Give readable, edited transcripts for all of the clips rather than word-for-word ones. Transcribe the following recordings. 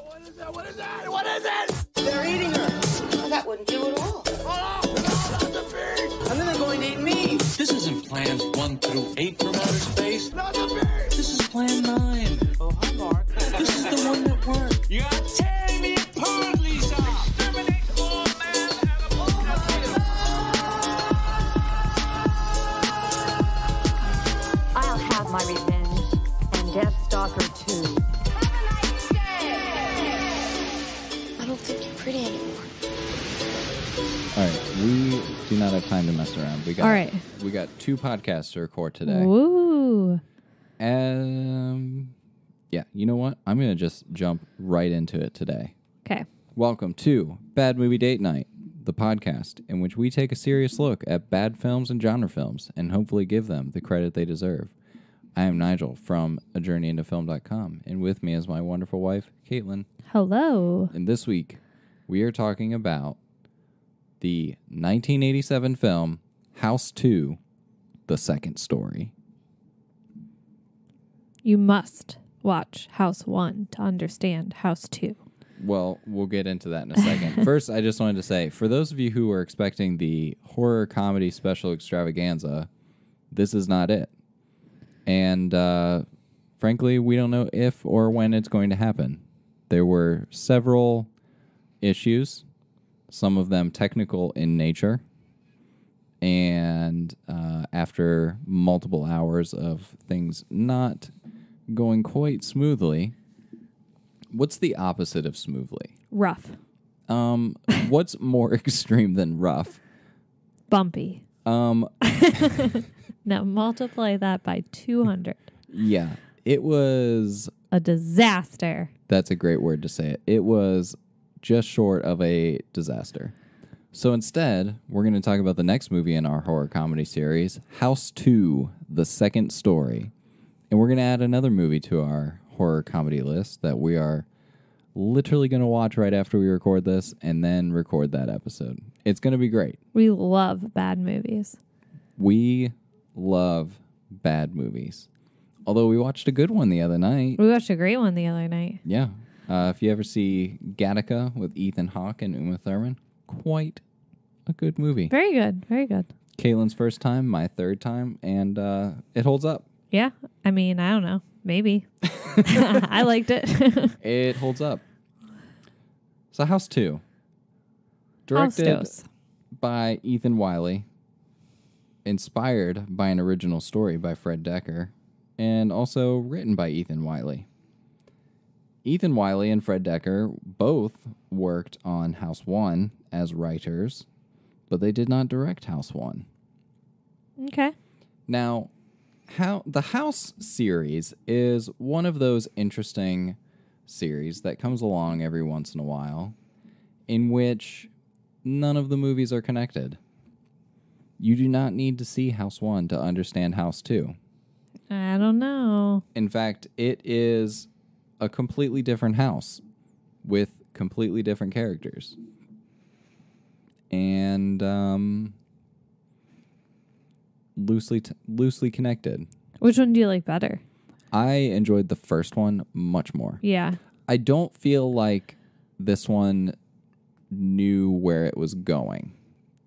What is that? What is that? What is it? They're eating her. Well, that wouldn't do at all. Oh, not the fish! And then they're going to eat me. This isn't plans 1 through 8 from outer space. Not the fish! This is plan 9. Oh, hi, Mark. This is the one that worked. You're tearing me apart, Lisa! Exterminate all man I'll have my revenge, and Deathstalker too. I don't think you're pretty anymore. All right, we do not have time to mess around. All right. We got 2 podcasts to record today. Woo. Yeah, you know what? I'm going to just jump right into it today. Okay. Welcome to Bad Movie Date Night, the podcast in which we take a serious look at bad films and genre films and hopefully give them the credit they deserve. I am Nigel from ajourneyintofilm.com, and with me is my wonderful wife, Kaitlyn. Hello. And this week, we are talking about the 1987 film House 2, The Second Story. You must watch House 1 to understand House 2. Well, we'll get into that in a second. First, I just wanted to say, for those of you who are expecting the horror comedy special extravaganza, this is not it. And frankly, we don't know if or when it's going to happen. There were several issues, some of them technical in nature. And after multiple hours of things not going quite smoothly, what's the opposite of smoothly? Rough. What's more extreme than rough? Bumpy. Now multiply that by 200. Yeah, it was... A disaster. That's a great word to say it. It was just short of a disaster. So instead, we're going to talk about the next movie in our horror comedy series, House 2, The Second Story. And we're going to add another movie to our horror comedy list that we are literally going to watch right after we record this and then record that episode. It's going to be great. We love bad movies. We love bad movies. Although we watched a good one the other night. We watched a great one the other night. Yeah. If you ever see Gattaca with Ethan Hawke and Uma Thurman, quite a good movie. Very good. Very good. Kaylin's first time, my third time, and it holds up. Yeah. I mean, I don't know. Maybe. I liked it. It holds up. So House 2. Directed by Ethan Wiley. Inspired by an original story by Fred Dekker. And also written by Ethan Wiley. Ethan Wiley and Fred Dekker both worked on House 1 as writers, but they did not direct House 1. Okay. Now, the House series is one of those interesting series that comes along every once in a while in which none of the movies are connected. You do not need to see House 1 to understand House 2. I don't know. In fact, it is a completely different house with completely different characters. And loosely connected. Which one do you like better? I enjoyed the first one much more. Yeah. I don't feel like this one knew where it was going.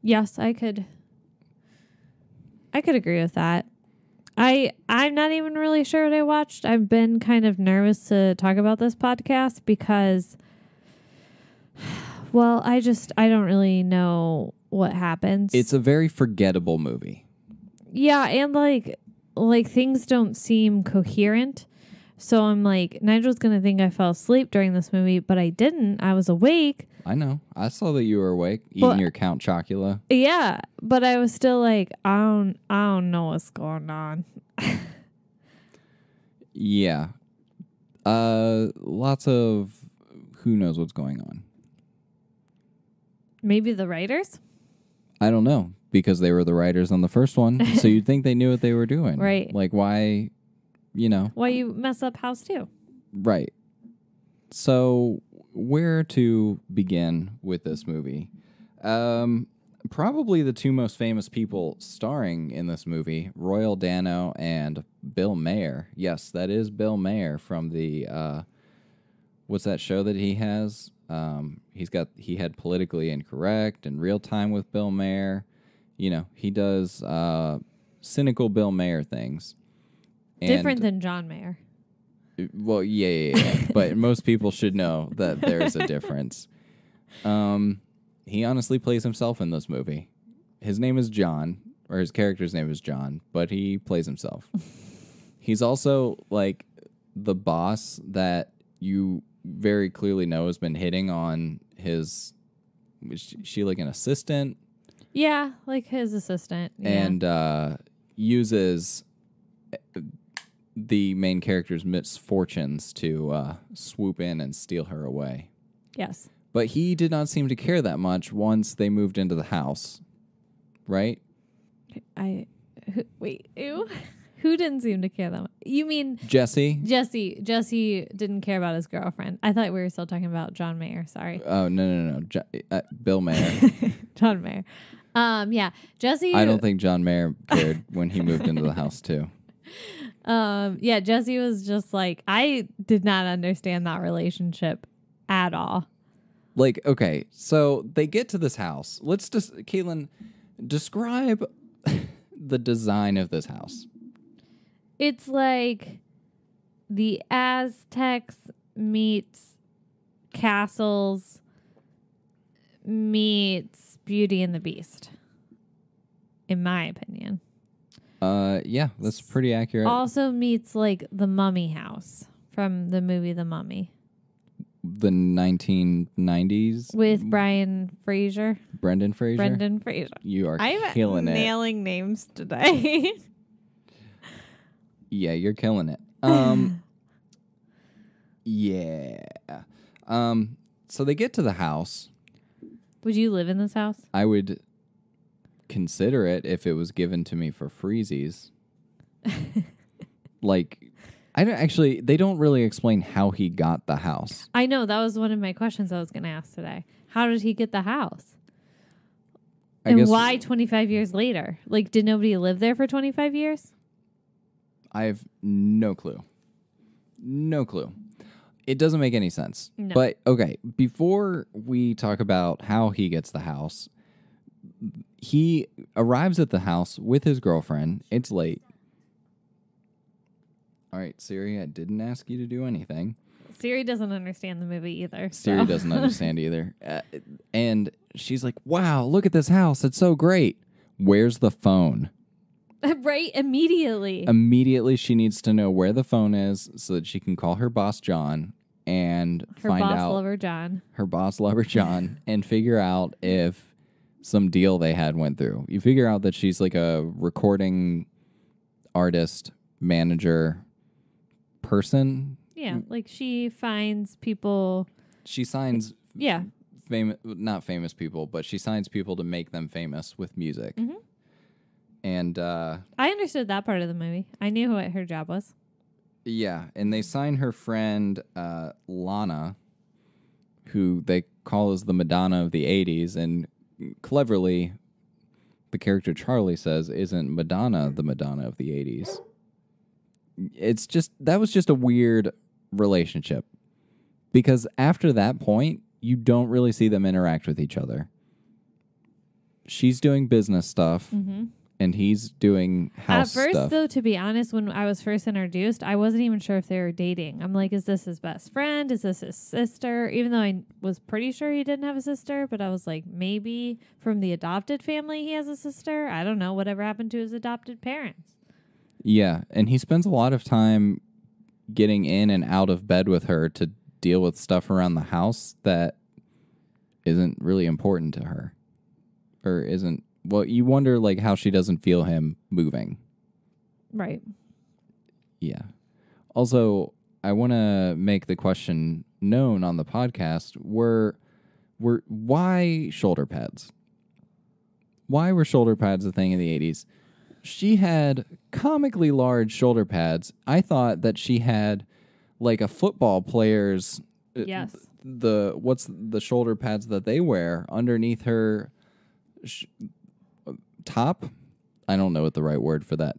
Yes, I could agree with that. I'm not even really sure what I watched. I've been kind of nervous to talk about this podcast because, well, I don't really know what happens. It's a very forgettable movie. Yeah, and like things don't seem coherent. So I'm like, Nigel's going to think I fell asleep during this movie, but I didn't. I was awake. I know. I saw that you were awake, eating your Count Chocula. Yeah, but I was still like, I don't know what's going on. Yeah. Lots of who knows what's going on. Maybe the writers? I don't know, because they were the writers on the first one, so you'd think they knew what they were doing. Right. Like, why, Why you mess up House 2? Right. So, where to begin with this movie? Probably the two most famous people starring in this movie, Royal Dano and Bill Maher. Yes, that is Bill Maher from the what's that show that he has? He had Politically Incorrect and Real Time with Bill Maher. You know, he does cynical Bill Maher things. Different than John Mayer. Well, yeah. But most people should know that there's a difference. He honestly plays himself in this movie. His name is John, or his character's name is John, but he plays himself. He's also like the boss that you very clearly know has been hitting on his. Is she like an assistant? Yeah, like his assistant. Yeah. And uses the main character's misfortunes to swoop in and steal her away. Yes. But he did not seem to care that much once they moved into the house, right? Wait, ew. Who didn't seem to care that much? You mean Jesse? Jesse didn't care about his girlfriend. I thought we were still talking about John Mayer. Sorry. Oh, no. Bill Maher. John Mayer. Yeah, Jesse. I don't think John Mayer cared when he moved into the house, too. Yeah, Jesse was just like, I did not understand that relationship at all. Like, okay, so they get to this house. Let's just, Kaitlyn, describe the design of this house. It's like the Aztecs meets castles meets Beauty and the Beast, in my opinion. Yeah, that's pretty accurate. Also meets like the Mummy house from the movie The Mummy. The 1990s with Brendan Fraser. Brendan Fraser. You are killing it. I'm nailing names today. Yeah, you're killing it. Yeah. So they get to the house. Would you live in this house? I would consider it if it was given to me for freezies. Like, they don't really explain how he got the house. I know, that was one of my questions I was going to ask today. How did he get the house? And why 25 years later? Like, did nobody live there for 25 years? I have no clue. No clue. It doesn't make any sense. No. But, okay, before we talk about how he gets the house, he arrives at the house with his girlfriend. It's late. All right, Siri, I didn't ask you to do anything. Siri doesn't understand the movie either. Siri doesn't understand either. And she's like, wow, look at this house. It's so great. Where's the phone? Right, immediately. Immediately, she needs to know where the phone is so that she can call her boss, John, and find out. Her boss lover, John, and figure out if some deal they had went through. You figure out that she's like a recording artist, manager, person. Yeah, like she finds people. She signs. Yeah. Not famous people, but she signs people to make them famous with music. Mm-hmm. And I understood that part of the movie. I knew what her job was. Yeah, and they sign her friend Lana, who they call as the Madonna of the 80s, and cleverly, the character Charlie says isn't Madonna the Madonna of the 80s. It's just, that was just a weird relationship. Because after that point, you don't really see them interact with each other. She's doing business stuff. Mm-hmm. And he's doing house stuff. At first, though, to be honest, when I was first introduced, I wasn't even sure if they were dating. I'm like, is this his best friend? Is this his sister? Even though I was pretty sure he didn't have a sister, but I was like, maybe from the adopted family he has a sister? I don't know. Whatever happened to his adopted parents? Yeah, and he spends a lot of time getting in and out of bed with her to deal with stuff around the house that isn't really important to her. Or isn't... Well, you wonder, like, how she doesn't feel him moving. Right. Yeah. Also, I want to make the question known on the podcast, why shoulder pads? Why were shoulder pads a thing in the 80s? She had comically large shoulder pads. I thought that she had, like, a football player's... Yes. What's the shoulder pads that they wear underneath her... top? I don't know what the right word for that.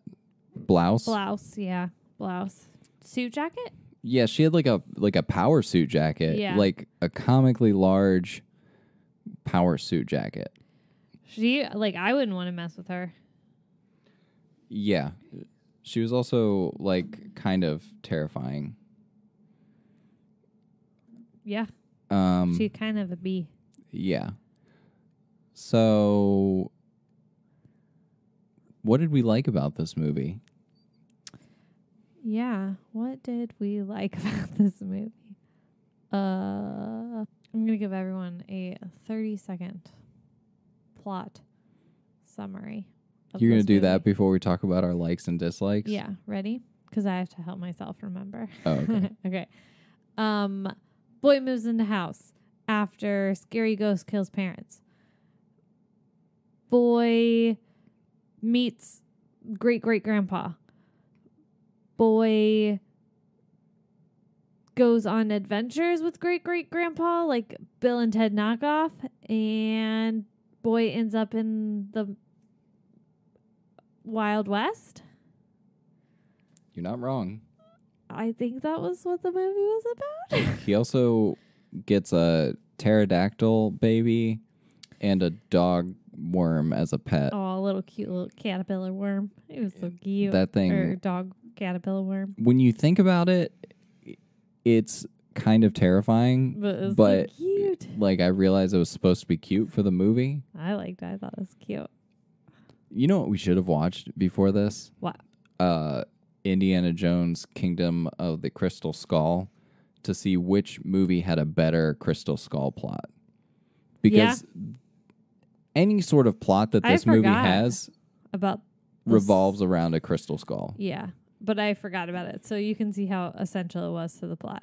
Blouse? Blouse, yeah. Blouse. Suit jacket? Yeah, she had like a power suit jacket. Yeah. Like a comically large power suit jacket. She, like, I wouldn't want to mess with her. Yeah. She was also like kind of terrifying. Yeah. She's kind of a bee. Yeah. So what did we like about this movie? Yeah. What did we like about this movie? I'm going to give everyone a 30-second plot summary. You're going to do that before we talk about our likes and dislikes? Yeah. Ready? Because I have to help myself remember. Oh, okay. Okay. Boy moves into house after scary ghost kills parents. Boy meets great-great-grandpa. Boy goes on adventures with great-great-grandpa, like Bill and Ted knockoff, and boy ends up in the Wild West. You're not wrong. I think that was what the movie was about. He also gets a pterodactyl baby and a dog worm as a pet. Oh, a little cute little caterpillar worm. It was so cute. That thing. Or dog caterpillar worm. When you think about it, it's kind of terrifying. But it was but so cute. like I realized it was supposed to be cute for the movie. I liked it. I thought it was cute. You know what we should have watched before this? What? Indiana Jones Kingdom of the Crystal Skull to see which movie had a better Crystal Skull plot. Because any sort of plot that this movie has About revolves around a crystal skull. Yeah. But I forgot about it. So you can see how essential it was to the plot.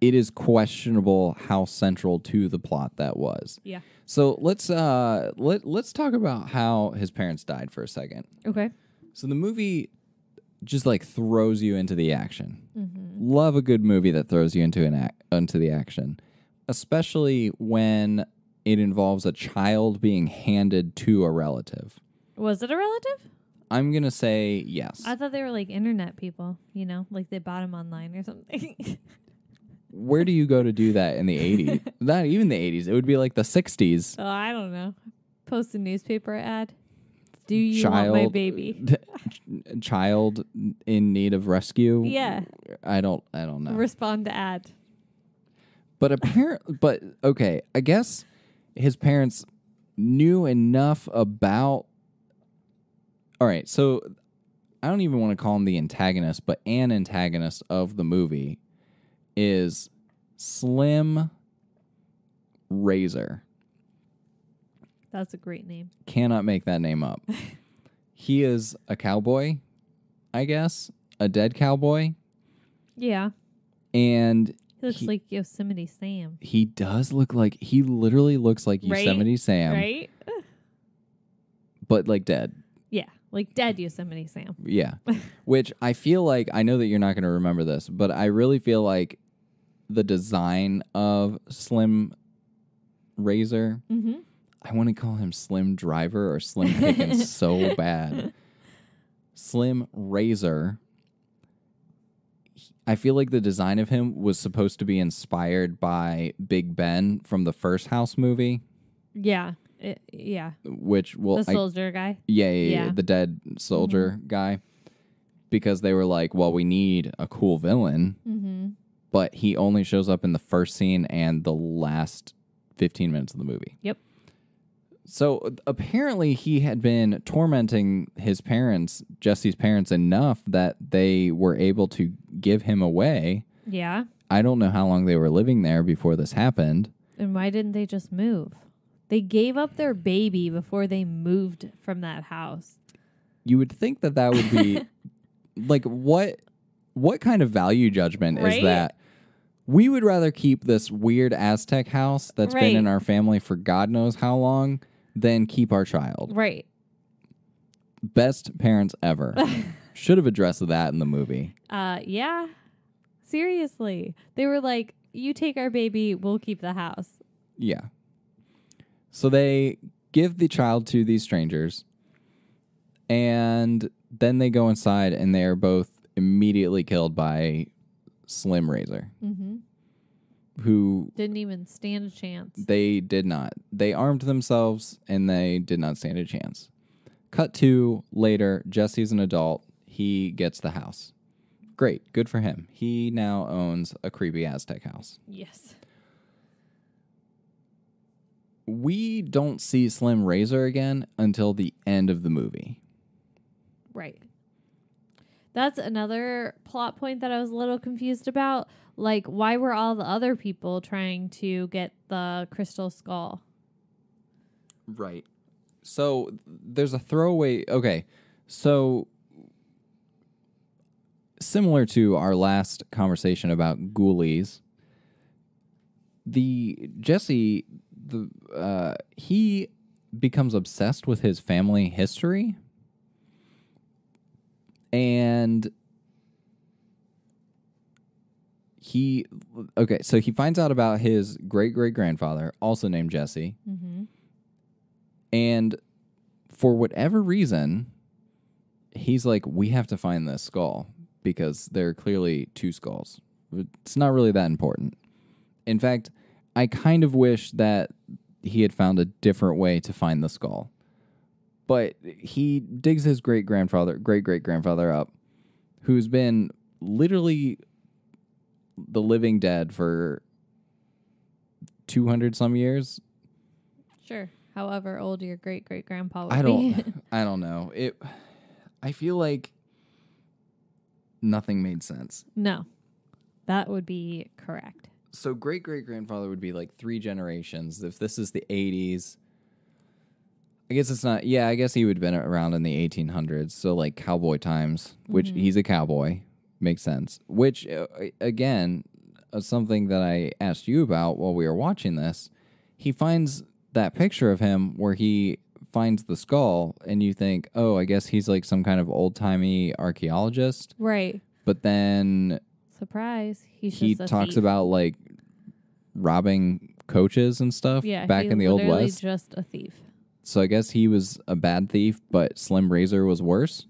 It is questionable how central to the plot that was. Yeah. So let's talk about how his parents died for a second. Okay. So the movie just like throws you into the action. Mm-hmm. Love a good movie that throws you into the action, especially when it involves a child being handed to a relative. Was it a relative? I'm going to say yes. I thought they were like internet people, you know, like they bought him online or something. Where do you go to do that in the 80s? Not even the 80s. It would be like the 60s. Oh, I don't know. Post a newspaper ad. Do you want my baby? Child in need of rescue? Yeah. I don't know. Respond to ad. But okay, I guess his parents knew enough about. All right, so I don't even want to call him the antagonist, but an antagonist of the movie is Slim Razor. That's a great name. Cannot make that name up. He is a cowboy, I guess, a dead cowboy. Yeah. And He looks like Yosemite Sam. he literally looks like Right? Yosemite Sam, Right? but like dead. Yeah. Like dead Yosemite Sam. Yeah. Which I feel like, I know that you're not going to remember this, but I really feel like the design of Slim Razor, Mm-hmm. I want to call him Slim Driver or Slim Pickens so bad. Slim Razor, I feel like the design of him was supposed to be inspired by Big Ben from the first House movie. Yeah. Yeah. Which, well, The soldier guy. Yeah, the dead soldier guy. Because they were like, well, we need a cool villain. Mm-hmm. But he only shows up in the first scene and the last 15 minutes of the movie. Yep. So apparently he had been tormenting his parents, Jesse's parents, enough that they were able to give him away. Yeah. I don't know how long they were living there before this happened. And why didn't they just move? They gave up their baby before they moved from that house. You would think that would be like, what kind of value judgment is that? We would rather keep this weird Aztec house that's been in our family for God knows how long than keep our child. Right. Best parents ever. Should have addressed that in the movie. Yeah. Seriously. They were like, you take our baby, we'll keep the house. Yeah. So they give the child to these strangers, and then they go inside, and they are both immediately killed by Slim Razor, Mm-hmm. who Didn't even stand a chance. they did not. They armed themselves, and they did not stand a chance. Cut to later, Jesse's an adult. He gets the house. Great, good for him. He now owns a creepy Aztec house. Yes. We don't see Slim Razor again until the end of the movie. Right. That's another plot point that I was a little confused about. Like, why were all the other people trying to get the crystal skull? Right. So there's a throwaway. Okay. So similar to our last conversation about ghoulies, Jesse, he becomes obsessed with his family history. And so he finds out about his great-great-grandfather, also named Jesse. Mm-hmm. And for whatever reason, he's like, we have to find this skull because there are clearly two skulls. It's not really that important. In fact, I kind of wish that he had found a different way to find the skull. But he digs his great-great-grandfather up, who's been literally the living dead for 200 some years. Sure. However old your great-great-grandpa would I be. don't know. I feel like nothing made sense. No. That would be correct. So great-great-grandfather would be like 3 generations. If this is the 80s, I guess it's not. Yeah, I guess he would have been around in the 1800s. So like cowboy times, which he's a cowboy. Makes sense. Which, again, something that I asked you about while we were watching this, he finds that picture of him where he finds the skull, and you think, oh, I guess he's like some kind of old-timey archaeologist. Right. But then Surprise. he just a talks thief. about like robbing coaches and stuff back in the Old literally West. Just a thief. So I guess he was a bad thief, but Slim Razor was worse.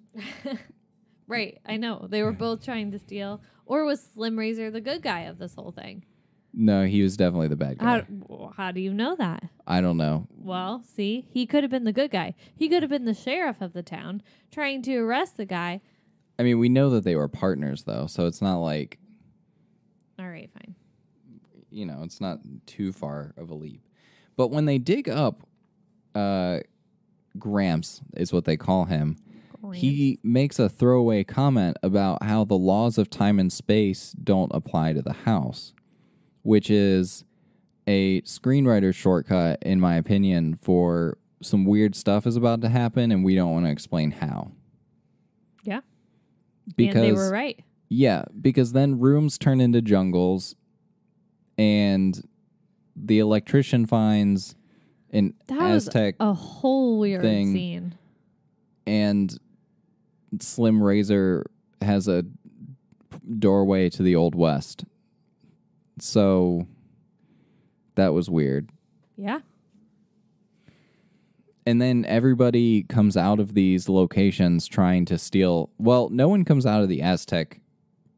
Right. I know. They were both trying to steal. Or was Slim Razor the good guy of this whole thing? No, he was definitely the bad guy. How do you know that? I don't know. Well, see, he could have been the good guy. He could have been the sheriff of the town trying to arrest the guy. I mean, we know that they were partners, though, so it's not like, All right, fine. you know, it's not too far of a leap. But when they dig up Gramps, is what they call him, he makes a throwaway comment about how the laws of time and space don't apply to the house, which is a screenwriter's shortcut, in my opinion, for some weird stuff is about to happen, and we don't want to explain how. Yeah. Because and they were right. Yeah, because then rooms turn into jungles, and the electrician finds an That Aztec was a whole weird thing. scene. And Slim Razor has a doorway to the Old West. So that was weird. Yeah. And then everybody comes out of these locations trying to steal. Well, no one comes out of the Aztec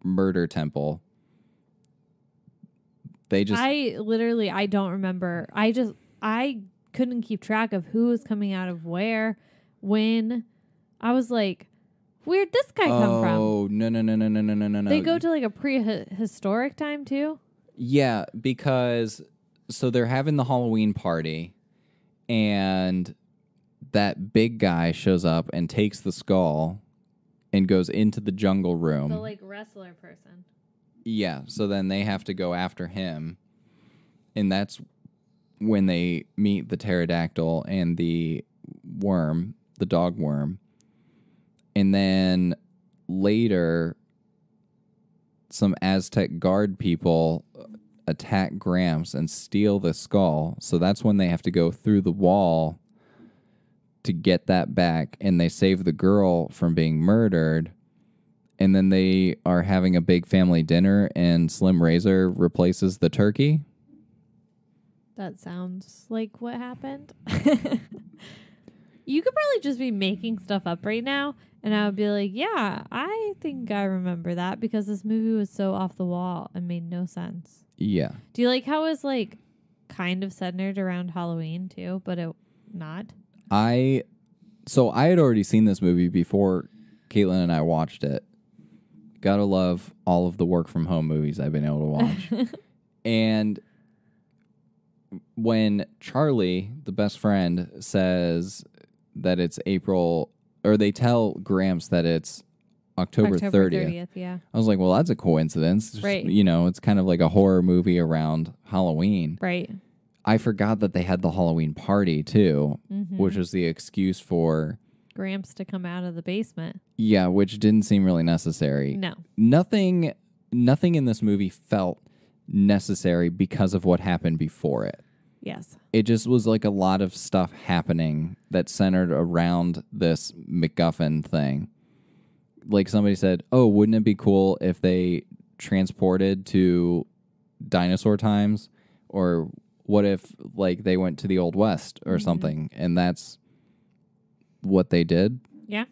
murder temple. They just... I don't remember. I couldn't keep track of who was coming out of where, when. I was like, where'd this guy come from? Oh, no. They go to like a prehistoric time too? Yeah, because so they're having the Halloween party, and that big guy shows up and takes the skull and goes into the jungle room. The like wrestler person. Yeah, so then they have to go after him, and that's when they meet the pterodactyl and the worm, the dog worm. And then later, some Aztec guard people attack Gramps and steal the skull. So that's when they have to go through the wall to get that back. And they save the girl from being murdered. And then they are having a big family dinner, and Slim Razor replaces the turkey. That sounds like what happened. You could probably just be making stuff up right now, And I would be like, yeah, I think I remember that because this movie was so off the wall and made no sense. Yeah. Do you like how it was like kind of centered around Halloween too, but it not? So I had already seen this movie before Kaitlyn and I watched it. Gotta love all of the work from home movies I've been able to watch. And when Charlie, the best friend, says that it's April, or they tell Gramps that it's October 30th. Yeah. I was like, well, that's a coincidence. It's Right. just, it's kind of like a horror movie around Halloween. Right. I forgot that they had the Halloween party, too, which was the excuse for Gramps to come out of the basement. Yeah, which didn't seem really necessary. No. Nothing in this movie felt necessary because of what happened before it. Yes. It just was like a lot of stuff happening that centered around this MacGuffin thing. Like somebody said, oh, wouldn't it be cool if they transported to dinosaur times? Or what if like they went to the Old West or something? And that's what they did. Yeah.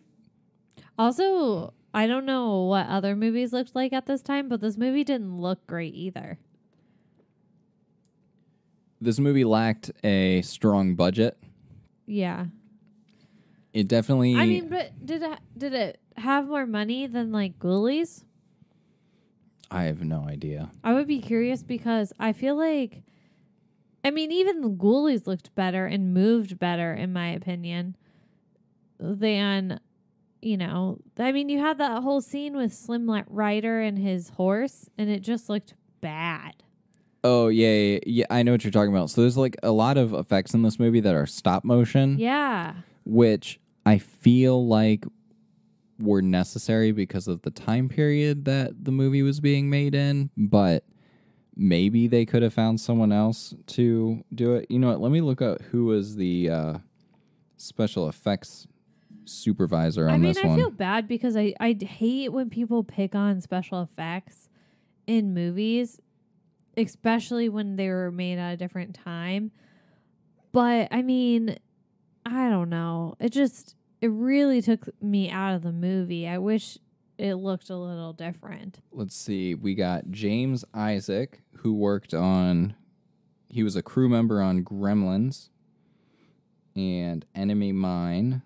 Also, I don't know what other movies looked like at this time, but this movie didn't look great either. This movie lacked a strong budget. Yeah. It definitely... I mean, but did it have more money than like Ghoulies? I have no idea. I would be curious because I feel like, I mean, even the Ghoulies looked better and moved better, in my opinion, than, I mean, you had that whole scene with Slim Rider and his horse, and it just looked bad. Oh, yeah. I know what you're talking about. So there's like a lot of effects in this movie that are stop motion. Yeah. Which I feel like were necessary because of the time period that the movie was being made in, but maybe they could have found someone else to do it. You know what? Let me look up who was the special effects supervisor on this one. I feel bad because I hate when people pick on special effects in movies, especially when they were made at a different time. But, I mean, I don't know. It really took me out of the movie. I wish it looked a little different. Let's see. We got James Isaac, who he was a crew member on Gremlins and Enemy Mine.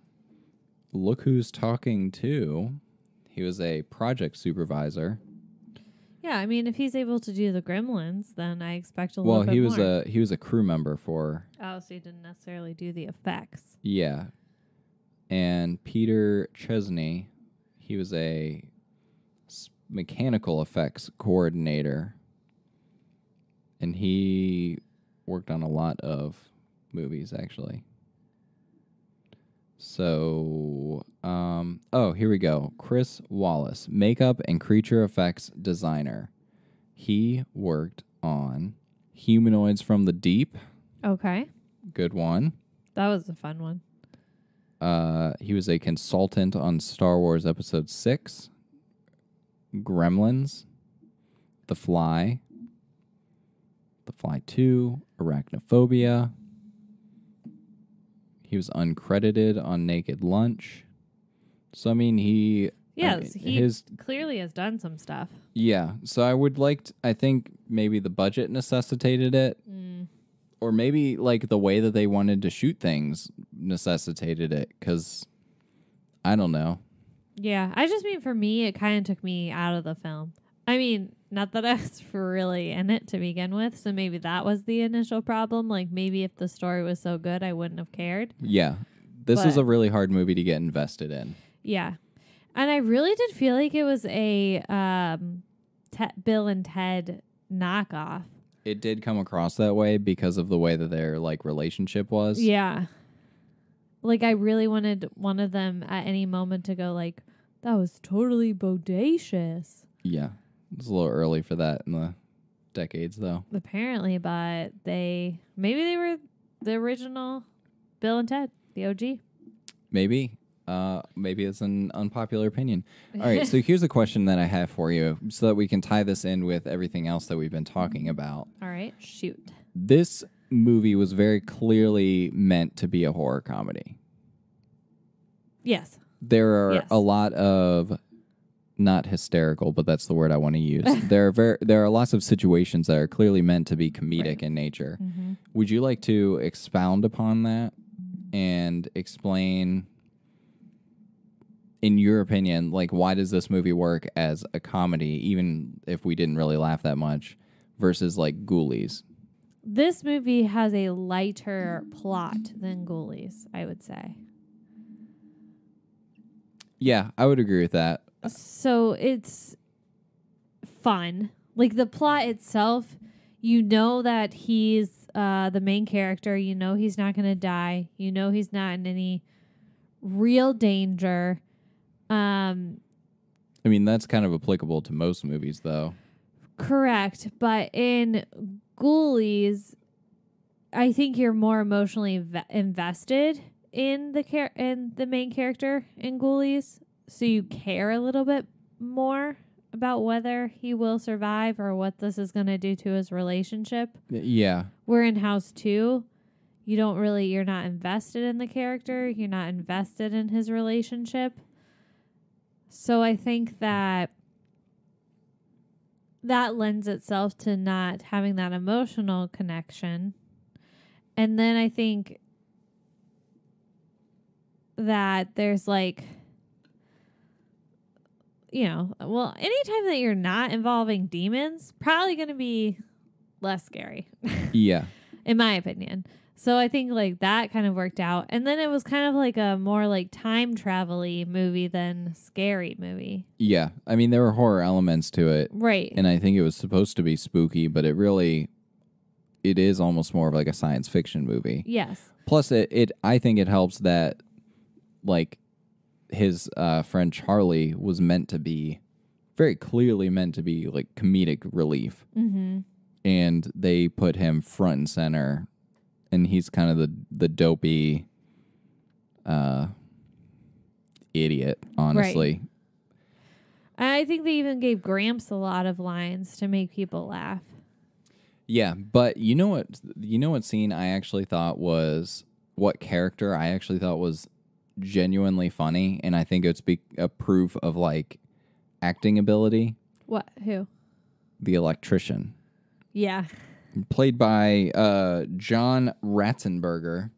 Look Who's Talking Too. He was a project supervisor. Yeah, I mean, if he's able to do the Gremlins, then I expect a little bit more. Well, he was a crew member for... Oh, so he didn't necessarily do the effects. Yeah. And Peter Chesney, he was a mechanical effects coordinator. And he worked on a lot of movies, actually. So, here we go. Chris Wallace, makeup and creature effects designer. He worked on Humanoids from the Deep. Okay. Good one. That was a fun one. He was a consultant on Star Wars Episode 6, Gremlins, The Fly 2, Arachnophobia. He was uncredited on Naked Lunch. So, I mean, he clearly has done some stuff. Yeah. So I think maybe the budget necessitated it. Or maybe, like, the way that they wanted to shoot things necessitated it. Because, I don't know. Yeah. I just mean, for me, it kind of took me out of the film. I mean, not that I was really in it to begin with, so maybe that was the initial problem. Like, maybe if the story was so good, I wouldn't have cared. Yeah. This is a really hard movie to get invested in. Yeah. And I really did feel like it was a Bill and Ted knockoff. It did come across that way because of the way that their, like, relationship was. Yeah. Like, I really wanted one of them at any moment to go, like, that was totally bodacious. Yeah. It's a little early for that in the decades, though. Apparently, but maybe they were the original Bill and Ted, the OG. Maybe. Maybe it's an unpopular opinion. All right, so here's a question that I have for you so that we can tie this in with everything else that we've been talking about. All right, shoot. This movie was very clearly meant to be a horror comedy. Yes. there are Yes. a lot of not hysterical, but that's the word I want to use. there are lots of situations that are clearly meant to be comedic in nature. Mm-hmm. Would you like to expound upon that and explain, in your opinion, like why does this movie work as a comedy, even if we didn't really laugh that much, versus like Ghoulies? This movie has a lighter plot than Ghoulies, I would say. Yeah, I would agree with that. So it's fun. Like the plot itself, you know that he's the main character. You know he's not going to die. You know he's not in any real danger. I mean, that's kind of applicable to most movies, though. Correct. But in Ghoulies, I think you're more emotionally invested in the main character in Ghoulies. So you care a little bit more about whether he will survive or what this is going to do to his relationship. Yeah. Where in House 2, you're not invested in the character. You're not invested in his relationship. So I think that lends itself to not having that emotional connection. And then I think that there's like, anytime that you're not involving demons, probably going to be less scary. Yeah. In my opinion. So I think like that kind of worked out. And then it was kind of like a more like time travel-y movie than scary movie. Yeah. I mean, there were horror elements to it. Right. And I think it was supposed to be spooky, but it is almost more of like a science fiction movie. Yes. Plus, I think it helps that like his friend Charlie was very clearly meant to be like comedic relief. Mm-hmm. And they put him front and center, and he's kind of the dopey idiot, honestly. Right. I think they even gave Gramps a lot of lines to make people laugh. Yeah, but you know what scene I actually thought was, what character I actually thought was genuinely funny, and I think it's a proof of like acting ability. What? Who? The Electrician. Yeah. Played by John Ratzenberger.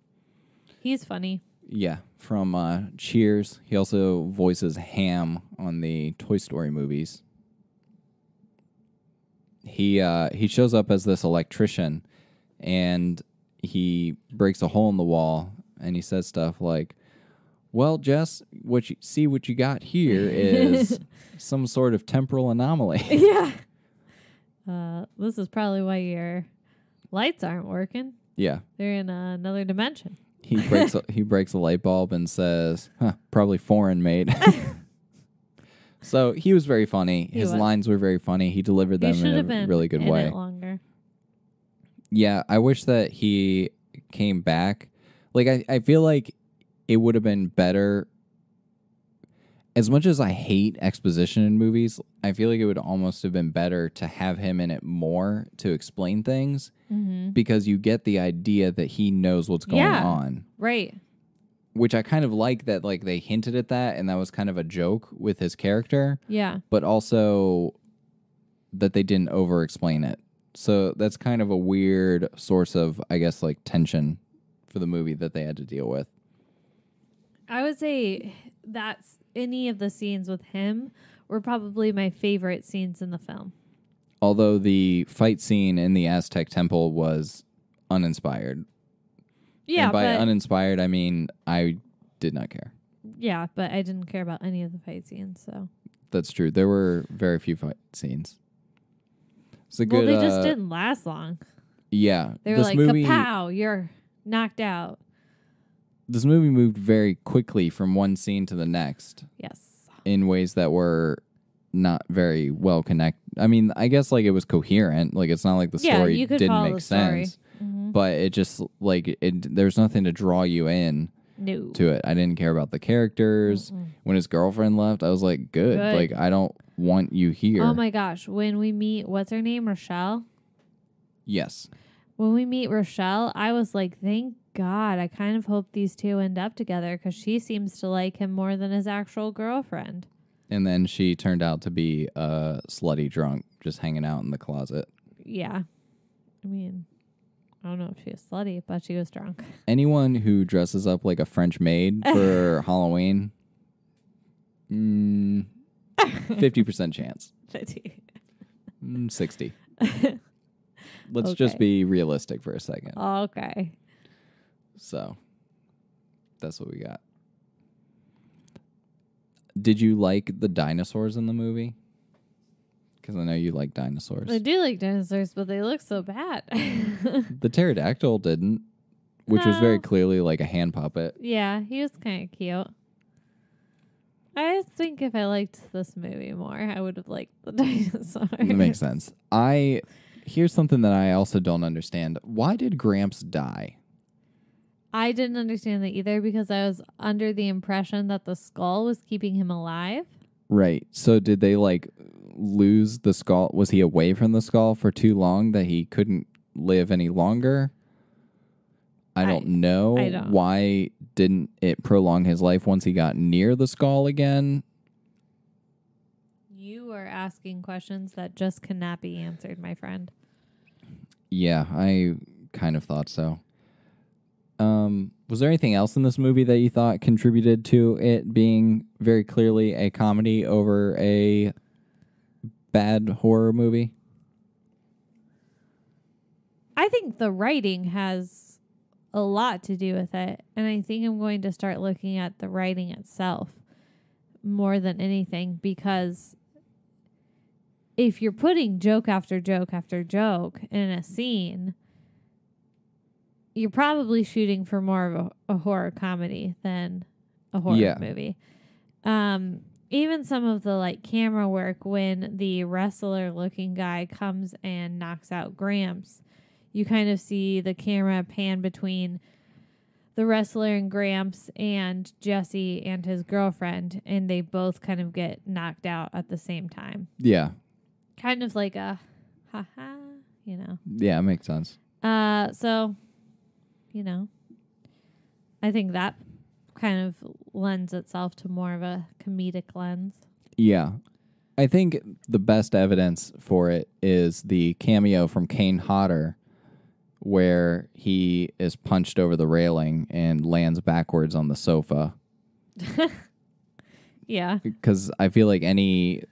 He's funny. Yeah, from Cheers. He also voices Ham on the Toy Story movies. He shows up as this electrician, and he breaks a hole in the wall, and he says stuff like, "Well, Jess, what you got here is some sort of temporal anomaly." Yeah. This is probably why your lights aren't working. Yeah. They're in another dimension. He breaks a light bulb and says, probably foreign made. So he was very funny. His lines were very funny. He delivered them in a really good way. It longer. Yeah, I wish that he came back. Like, I feel like it would have been better. As much as I hate exposition in movies, I feel like it would almost have been better to have him in it more to explain things, because you get the idea that he knows what's going on. Right. Which I kind of like that, like, they hinted at that, and that was kind of a joke with his character. Yeah. But also that they didn't over-explain it. So that's kind of a weird source of, I guess, like, tension for the movie that they had to deal with. I would say that's any of the scenes with him were probably my favorite scenes in the film. Although the fight scene in the Aztec temple was uninspired. Yeah, and by but uninspired, I mean I did not care. Yeah, but I didn't care about any of the fight scenes, so. That's true. There were very few fight scenes. It's a good. Well, they just didn't last long. Yeah. They were like, kapow, you're knocked out. This movie moved very quickly from one scene to the next. Yes. In ways that were not very well connected. I mean, I guess like it was coherent. Like it's not like the story didn't make sense. Mm-hmm. But it just like there's nothing to draw you in to it. I didn't care about the characters. Mm-mm. When his girlfriend left, I was like, good. Like I don't want you here. Oh my gosh. When we meet, what's her name? Rochelle? Yes. When we meet Rochelle, I was like, thank God, I kind of hope these two end up together because she seems to like him more than his actual girlfriend. And then she turned out to be a slutty drunk, just hanging out in the closet. Yeah. I mean, I don't know if she was slutty, but she was drunk. Anyone who dresses up like a French maid for Halloween, 50% chance. 60. Let's just be realistic for a second. Okay. So, that's what we got. Did you like the dinosaurs in the movie? Because I know you like dinosaurs. I do like dinosaurs, but they look so bad. The pterodactyl didn't, which was very clearly like a hand puppet. Yeah, he was kind of cute. I just think if I liked this movie more, I would have liked the dinosaurs. That makes sense. Here's something that I also don't understand. Why did Gramps die? I didn't understand that either because I was under the impression that the skull was keeping him alive. Right. So did they like lose the skull? Was he away from the skull for too long that he couldn't live any longer? I don't know. I don't. Why didn't it prolong his life once he got near the skull again? You are asking questions that just cannot be answered, my friend. Yeah, I kind of thought so. Was there anything else in this movie that you thought contributed to it being very clearly a comedy over a bad horror movie? I think the writing has a lot to do with it, and I think I'm going to start looking at the writing itself more than anything, because if you're putting joke after joke after joke in a scene, you're probably shooting for more of a horror comedy than a horror movie. Even some of the like camera work when the wrestler looking guy comes and knocks out Gramps, you kind of see the camera pan between the wrestler and Gramps and Jesse and his girlfriend, and they both kind of get knocked out at the same time. Yeah. Kind of like a ha-ha, you know. Yeah, it makes sense. So, you know, I think that kind of lends itself to more of a comedic lens. Yeah. I think the best evidence for it is the cameo from Kane Hodder, where he is punched over the railing and lands backwards on the sofa. Yeah. Because I feel like any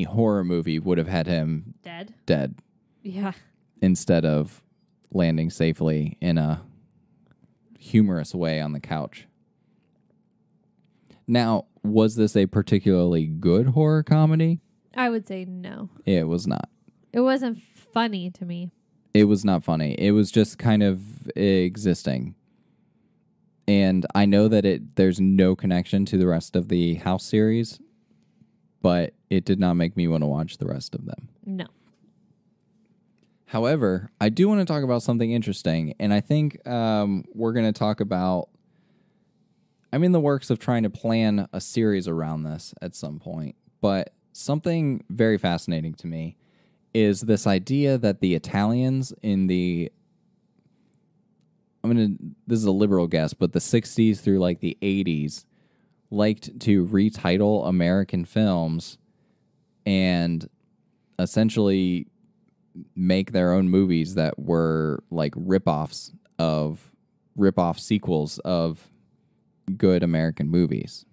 horror movie would have had him dead. Yeah. Instead of landing safely in a humorous way on the couch. Now, was this a particularly good horror comedy? I would say no. It was not. It wasn't funny to me. It was not funny. It was just kind of existing. And I know that there's no connection to the rest of the House series, but it did not make me want to watch the rest of them. No. However, I do want to talk about something interesting, and I think we're going to talk about... I'm in the works of trying to plan a series around this at some point, but something very fascinating to me is this idea that the Italians in the... this is a liberal guess, but the 60s through like the 80s liked to retitle American films and essentially make their own movies that were like rip-off sequels of good American movies.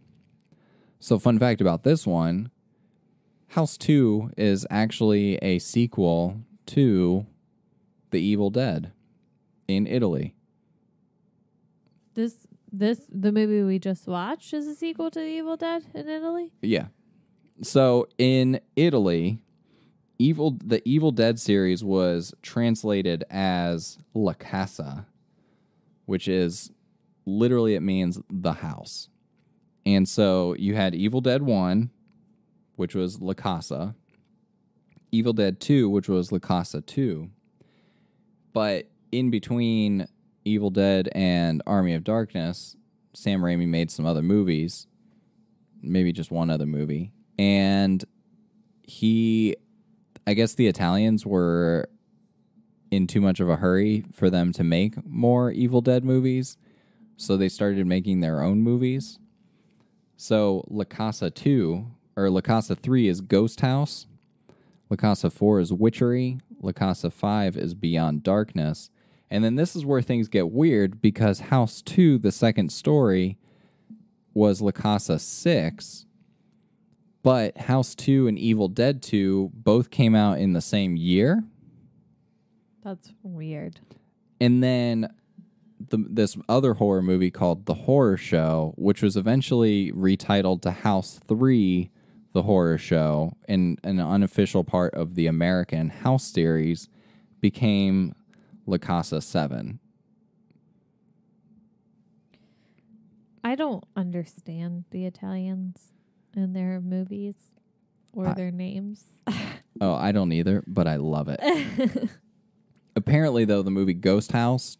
So fun fact about this one, House 2 is actually a sequel to The Evil Dead in Italy. The movie we just watched is a sequel to The Evil Dead in Italy? Yeah. So in Italy, the Evil Dead series was translated as La Casa, which is literally, it means the house. And so you had Evil Dead 1, which was La Casa, Evil Dead 2, which was La Casa 2. But in between Evil Dead and Army of Darkness, Sam Raimi made some other movies, maybe just one other movie. And I guess the Italians were in too much of a hurry for them to make more Evil Dead movies. So they started making their own movies. So La Casa 2, or La Casa 3 is Ghost House. La Casa 4 is Witchery. La Casa 5 is Beyond Darkness. And then this is where things get weird because House 2, the second story, was La Casa 6. But House 2 and Evil Dead 2 both came out in the same year. That's weird. And then this other horror movie called The Horror Show, which was eventually retitled to House 3, The Horror Show, and an unofficial part of the American House series, became La Casa 7. I don't understand the Italians and their movies or their names. Oh, I don't either, but I love it. Apparently, though, the movie Ghost House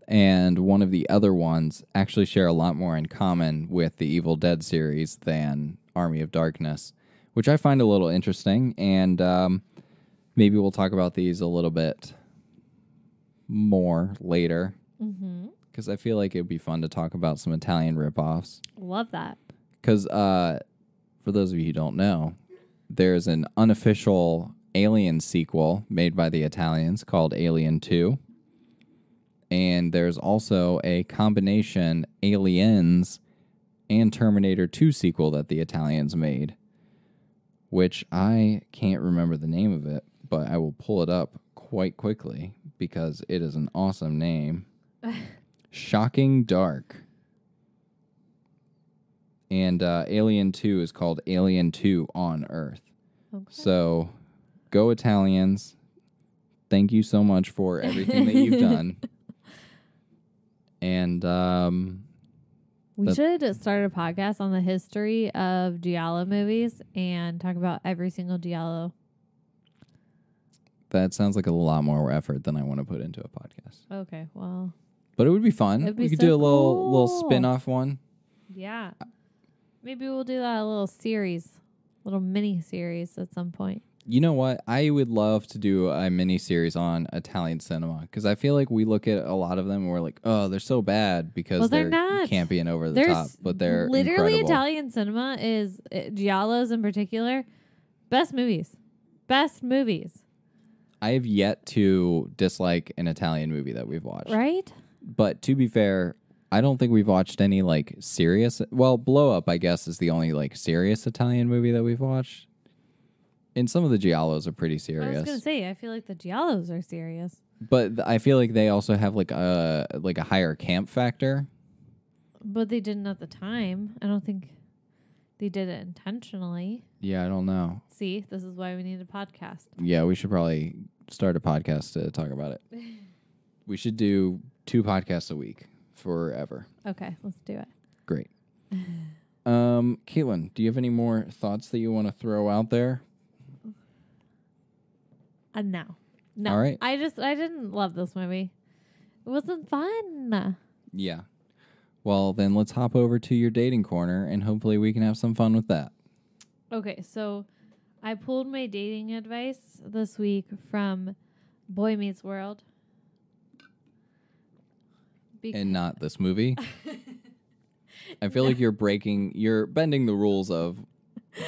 and one of the other ones actually share a lot more in common with the Evil Dead series than Army of Darkness, which I find a little interesting, and maybe we'll talk about these a little bit more later, because I feel like it would be fun to talk about some Italian ripoffs. Love that. Because for those of you who don't know, there's an unofficial Alien sequel made by the Italians called Alien 2. And there's also a combination Aliens and Terminator 2 sequel that the Italians made, which I can't remember the name of it, but I will pull it up quite quickly because it is an awesome name. Shocking Dark. And Alien 2 is called Alien 2 on Earth. Okay. So, go Italians. Thank you so much for everything that you've done. And we should start a podcast on the history of Giallo movies and talk about every single Giallo. That sounds like a lot more effort than I want to put into a podcast. Okay, well. But it would be fun. We could do a little spin-off one. Yeah. Maybe we'll do that a little series, little mini series at some point. You know what? I would love to do a mini series on Italian cinema because I feel like we look at a lot of them and we're like, oh, they're so bad because they're not campy and over the top, but they're literally incredible. Italian cinema is Giallos in particular. Best movies. Best movies. I have yet to dislike an Italian movie that we've watched. Right? But to be fair, I don't think we've watched any like serious. Well, Blow Up, I guess, is the only like serious Italian movie that we've watched. And some of the Giallos are pretty serious. I was gonna say, I feel like the Giallos are serious, but I feel like they also have like a higher camp factor. But they didn't at the time. I don't think they did it intentionally. Yeah, I don't know. See, this is why we need a podcast. Yeah, we should probably start a podcast to talk about it. We should do 2 podcasts a week forever. Okay, let's do it. Great. Kaitlyn, do you have any more thoughts that you want to throw out there? No. All right. I didn't love this movie. It wasn't fun. Yeah. Well, then let's hop over to your dating corner and hopefully we can have some fun with that. Okay, so I pulled my dating advice this week from Boy Meets World. And not this movie. I feel like you're bending the rules of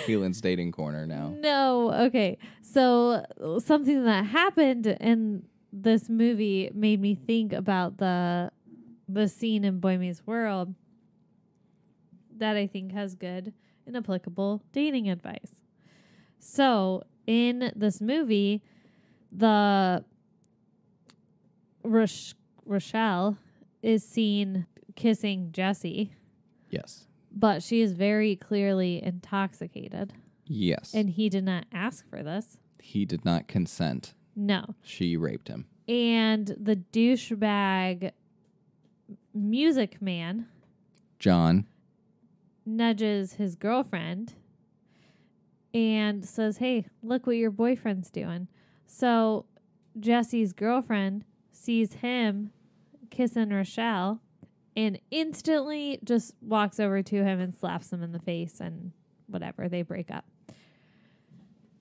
Kaitlyn's dating corner now. No, okay. So something that happened in this movie made me think about the scene in Boy Meets World that I think has good and applicable dating advice. So in this movie, the Rochelle is seen kissing Jesse. Yes. But she is very clearly intoxicated. Yes. And he did not ask for this. He did not consent. No. She raped him. And the douchebag music man, John, nudges his girlfriend and says, hey, look what your boyfriend's doing. So Jesse's girlfriend sees him kissing Rochelle and instantly just walks over to him and slaps him in the face and whatever. They break up.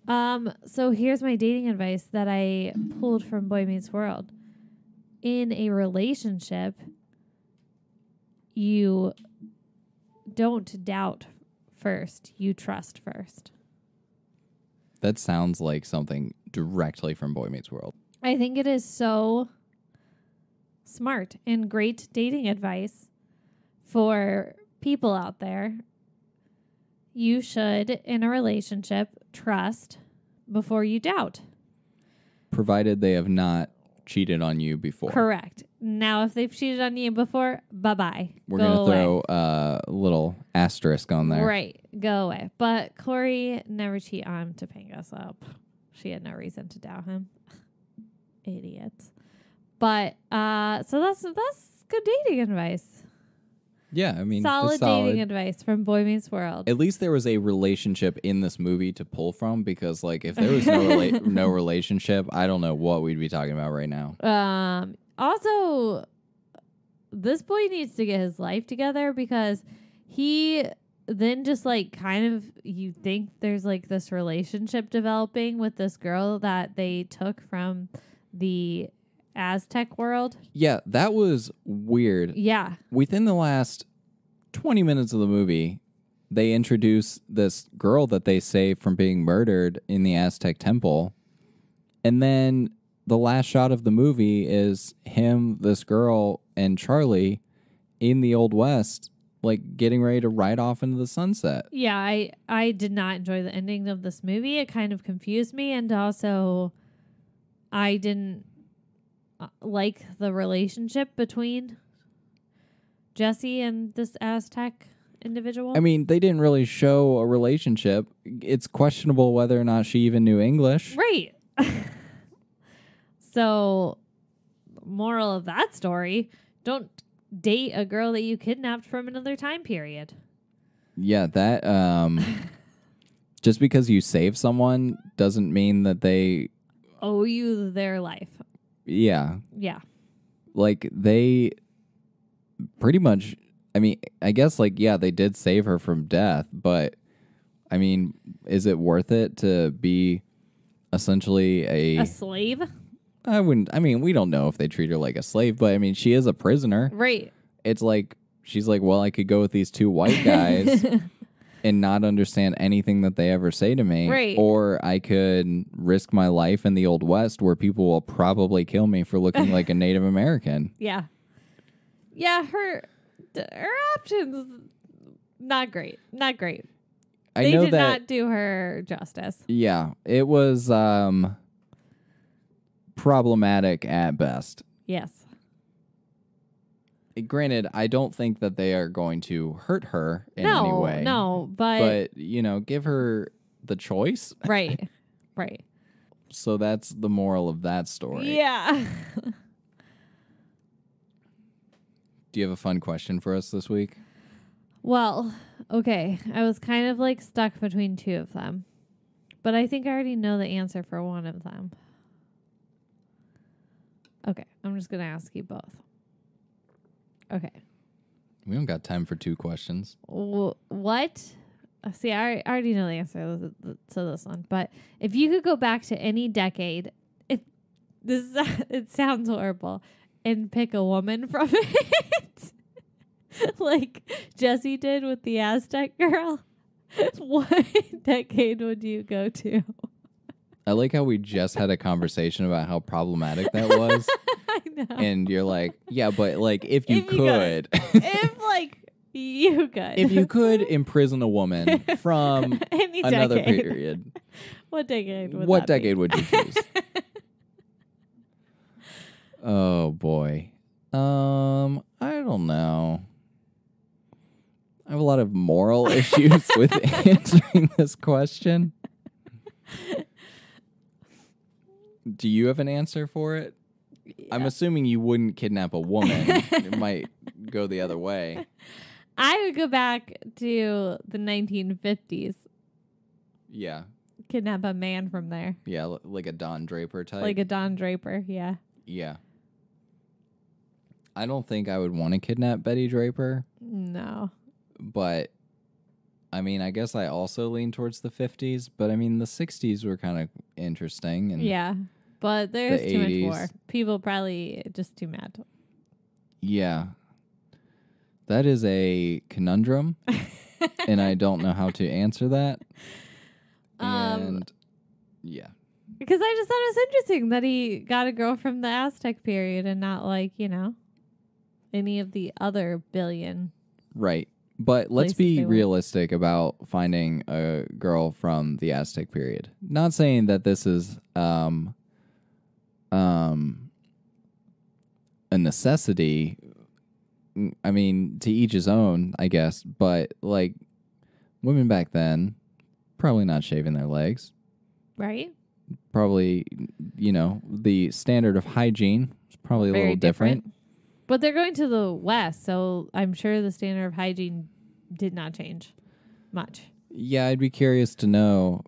So here's my dating advice that I pulled from Boy Meets World. In a relationship, you don't doubt first, you trust first. That sounds like something directly from Boy Meets World. I think it is so smart and great dating advice for people out there. You should, in a relationship, trust before you doubt. Provided they have not cheated on you before. Correct. Now, if they've cheated on you before, bye-bye. We're going to throw a little asterisk on there. Right. Go away. But Corey never cheated on Topanga's up. She had no reason to doubt him. Idiots. But, so that's good dating advice. Yeah, I mean, Solid dating advice from Boy Meets World. At least there was a relationship in this movie to pull from, because, like, if there was no relationship, I don't know what we'd be talking about right now. Also, this boy needs to get his life together, because he then just, like, kind of, you think there's, like, this relationship developing with this girl that they took from the Aztec world. Yeah, that was weird. Yeah. Within the last 20 minutes of the movie, they introduce this girl that they save from being murdered in the Aztec temple. And then the last shot of the movie is him, this girl, and Charlie in the Old West, like, getting ready to ride off into the sunset. Yeah, I did not enjoy the ending of this movie. It kind of confused me, and also I didn't like the relationship between Jesse and this Aztec individual. I mean, they didn't really show a relationship. It's questionable whether or not she even knew English. Right. So, moral of that story, don't date a girl that you kidnapped from another time period. Yeah, that, just because you save someone doesn't mean that they owe you their life. Yeah. Yeah. Like, they pretty much, I mean, I guess, like, yeah, they did save her from death, but, I mean, is it worth it to be essentially a slave? I mean, we don't know if they treat her like a slave, but, I mean, she is a prisoner. Right. It's like, she's like, well, I could go with these two white guys and not understand anything that they ever say to me. Right. Or I could risk my life in the Old West where people will probably kill me for looking like a Native American. Yeah. Yeah, her options, not great. Not great. They did not do her justice. Yeah, it was problematic at best. Yes. Granted, I don't think that they are going to hurt her in any way. No, but you know, give her the choice. Right. Right. So that's the moral of that story. Yeah. Do you have a fun question for us this week? Well, okay. I was kind of like stuck between two of them, but I think I already know the answer for one of them. Okay. I'm just going to ask you both. Okay. We don't got time for two questions. What? See, I already know the answer to this one. But if you could go back to any decade, it sounds horrible, and pick a woman from it, like Jesse did with the Aztec girl, what decade would you go to? I like how we just had a conversation about how problematic that was. I know. And you're like, yeah, but like if you could. If like you could. If you could imprison a woman from any another decade. period. What decade would What that decade be? would you choose? Oh boy. I don't know. I have a lot of moral issues with answering this question. Do you have an answer for it? Yeah. I'm assuming you wouldn't kidnap a woman. It might go the other way. I would go back to the 1950s. Yeah. Kidnap a man from there. Yeah, like a Don Draper type. Like a Don Draper, yeah. Yeah. I don't think I would want to kidnap Betty Draper. No. But I mean, I guess I also lean towards the 50s, but I mean, the 60s were kind of interesting. And Yeah. But there's The too much 80s. war. People probably just too mad. yeah, that is a conundrum, and I don't know how to answer that. And yeah, Because I just thought it was interesting that he got a girl from the Aztec period and not like, any of the other billion. right. But let's Places they be went. realistic about finding a girl from the Aztec period. Not saying that this is a necessity. I mean, to each his own, I guess. But like women back then, probably not shaving their legs. Right? Probably, the standard of hygiene is probably a Very little different. But they're going to the West, so I'm sure the standard of hygiene did not change much. Yeah, I'd be curious to know.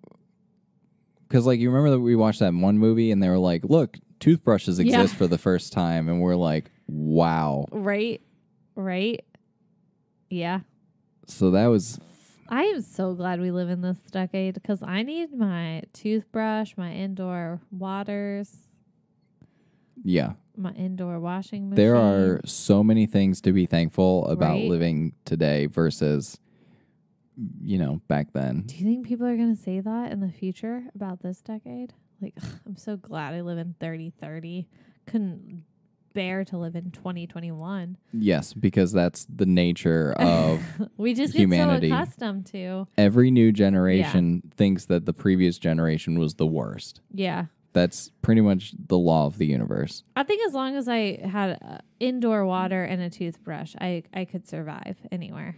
Because, like, you remember that we watched that one movie and they were like, look, toothbrushes exist for the first time. And we're like, wow. Right? Yeah. So that was, I am so glad we live in this decade because I need my toothbrush, my indoor waters, yeah. my indoor washing machine. There are so many things to be thankful about Right? living today versus, back then. Do you think people are going to say that in the future about this decade? Like, I'm so glad I live in 3030. Couldn't bear to live in 2021. Yes, because that's the nature of We just humanity. get so accustomed to. every new generation thinks that the previous generation was the worst. Yeah. That's pretty much the law of the universe. I think as long as I had indoor water and a toothbrush, I could survive anywhere.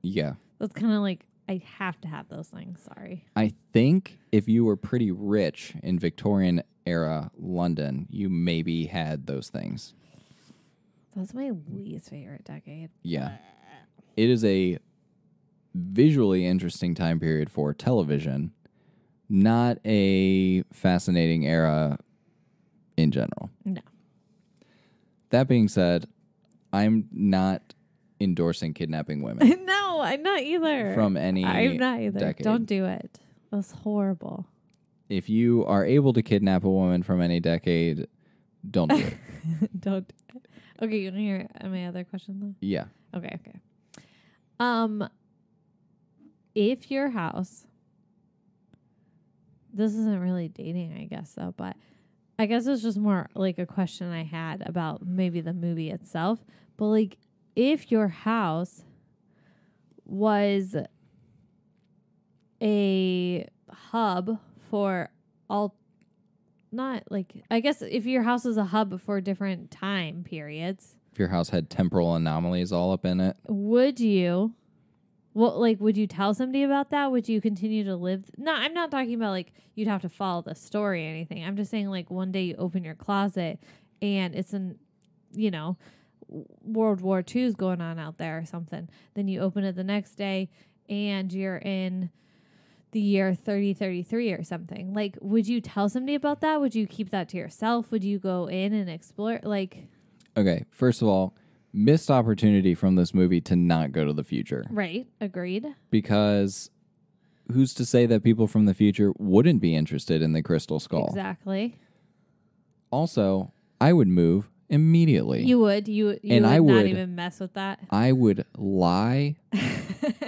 Yeah. That's kind of like, I have to have those things. Sorry. I think if you were pretty rich in Victorian era London, you maybe had those things. That's my least favorite decade. Yeah. It is a visually interesting time period for television, not a fascinating era in general. No. That being said, I'm not endorsing kidnapping women No, I'm not either. from any I'm not either. decade. Don't do it. That's horrible. If you are able to kidnap a woman from any decade, don't do it. Don't do it. Okay, you want to hear my other question though? Yeah. Okay. If your house, this isn't really dating, I guess though, but I guess it's just more like a question I had about maybe the movie itself. But like, if your house was a hub for I guess if your house was a hub for different time periods, If your house had temporal anomalies all up in it, would you tell somebody about that? Would you continue to live? No, I'm not talking about like you'd have to follow the story or anything. I'm just saying like one day you open your closet and it's World War II's going on out there or something. Then you open it the next day and you're in the year 3033 or something. Like, would you tell somebody about that? Would you keep that to yourself? Would you go in and explore? Like, okay, first of all, missed opportunity from this movie to not go to the future. right. Agreed. Because who's to say that people from the future wouldn't be interested in the crystal skull? Exactly. Also, I would move immediately. You would And would I not would- even mess with that. I would lie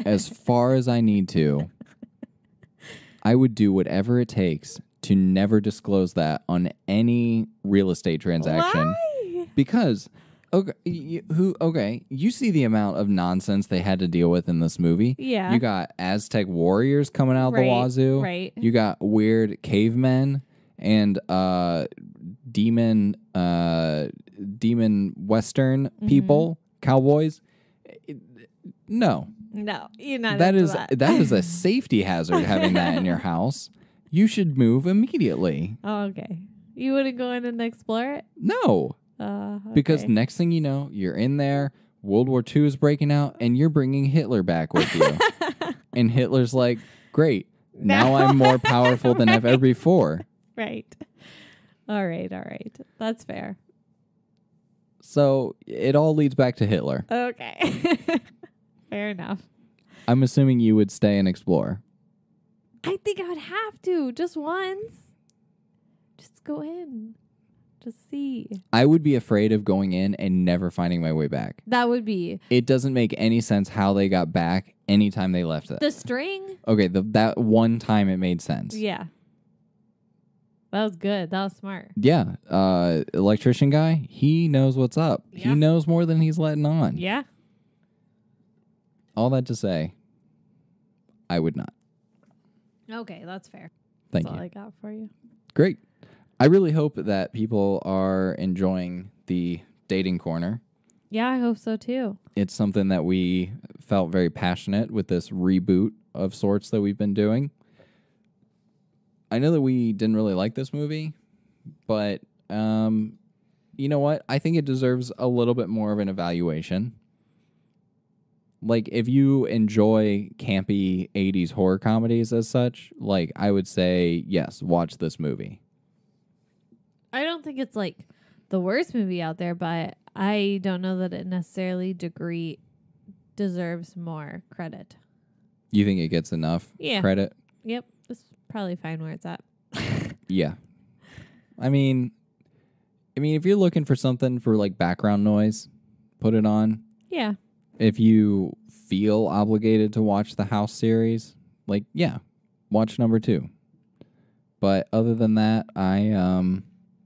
as far as I need to. I would do whatever it takes to never disclose that on any real estate transaction. Why? Because you see the amount of nonsense they had to deal with in this movie. Yeah. You got Aztec warriors coming out the wazoo. right. You got weird cavemen and demon western people, cowboys. No. No, you're not. That into is that. that is a safety hazard having that in your house. You should move immediately. Oh, okay. You wouldn't go in and explore it? No. Because Okay. next thing you know, you're in there, World War II is breaking out, and you're bringing Hitler back with you. And Hitler's like, great, now I'm more powerful than ever before. Right. All right. That's fair. So it all leads back to Hitler. Okay. Fair enough. I'm assuming you would stay and explore. I think I would have to just once. Just go in. Just see. I would be afraid of going in and never finding my way back. That would be It doesn't make any sense how they got back anytime they left it. the string. Okay, that one time it made sense. Yeah. That was good. That was smart. Yeah, electrician guy, he knows what's up. Yeah. He knows more than he's letting on. Yeah. All that to say, I would not. Okay, that's fair. Thank That's you. all I got for you. Great. I really hope that people are enjoying the dating corner. Yeah, I hope so too. It's something that we felt very passionate with this reboot of sorts that we've been doing. I know that we didn't really like this movie, but you know what? I think it deserves a little bit more of an evaluation. Like, if you enjoy campy 80s horror comedies as such, like, I would say, yes, watch this movie. I don't think it's like the worst movie out there, but I don't know that it necessarily deserves more credit. You think it gets enough credit? Yep. It's probably fine where it's at. Yeah. I mean, if you're looking for something for, like, background noise, put it on. Yeah. If you feel obligated to watch the House series, like, yeah, watch number 2. But other than that,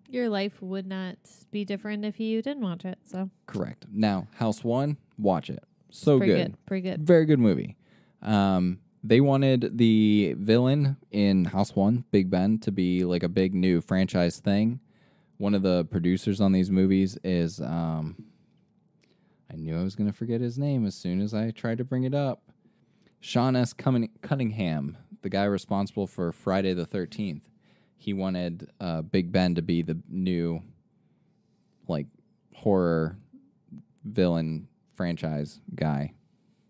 Your life would not be different if you didn't watch it. So correct. Now, House 1, watch it. So good. Pretty good. Very good movie. They wanted the villain in House 1, Big Ben, to be like a big new franchise thing. One of the producers on these movies is, I knew I was going to forget his name as soon as I tried to bring it up. Sean S. Cunningham, the guy responsible for Friday the 13th. He wanted Big Ben to be the new, like, horror villain franchise guy.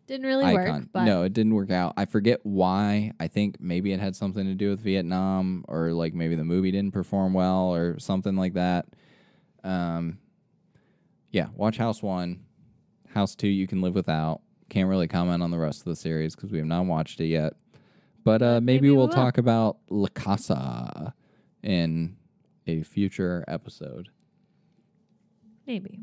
Didn't really Icon. work, but No, it didn't work out. I forget why. I think maybe it had something to do with Vietnam, or like maybe the movie didn't perform well or something like that. Yeah, watch House 1. House 2 you can live without. Can't really comment on the rest of the series because we have not watched it yet. But maybe we'll talk about La Casa in a future episode. maybe.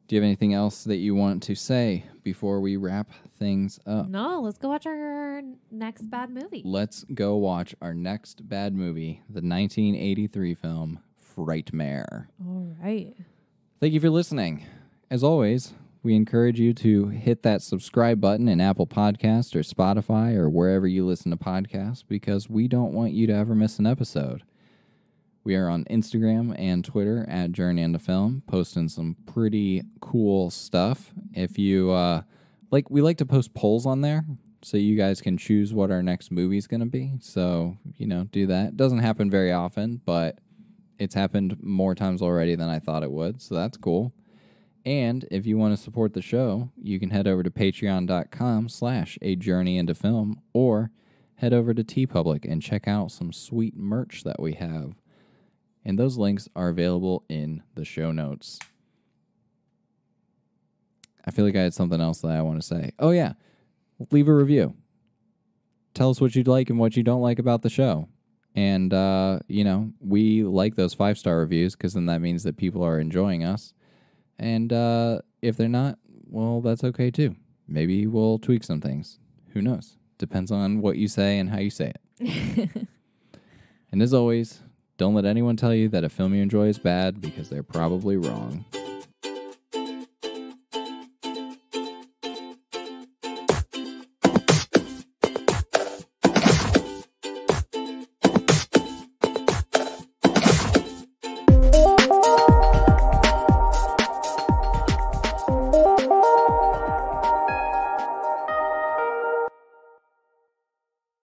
Do you have anything else that you want to say before we wrap things up? No, let's go watch our next bad movie. Let's go watch our next bad movie, the 1983 film Frightmare. All right. Thank you for listening. As always, we encourage you to hit that subscribe button in Apple Podcasts or Spotify or wherever you listen to podcasts, because we don't want you to ever miss an episode. We are on Instagram and Twitter at Journey into Film, posting some pretty cool stuff. If you we like to post polls on there so you guys can choose what our next movie is going to be. So, do that. It doesn't happen very often, but it's happened more times already than I thought it would. So that's cool. And if you want to support the show, you can head over to patreon.com/ajourneyintofilm or head over to TeePublic and check out some sweet merch that we have. And those links are available in the show notes. I feel like I had something else that I want to say. Oh, yeah. Leave a review. Tell us what you like and what you don't like about the show. And, we like those 5-star reviews because then that means that people are enjoying us. And if they're not, well, that's okay too. Maybe we'll tweak some things. Who knows? Depends on what you say and how you say it. And as always, don't let anyone tell you that a film you enjoy is bad, because they're probably wrong.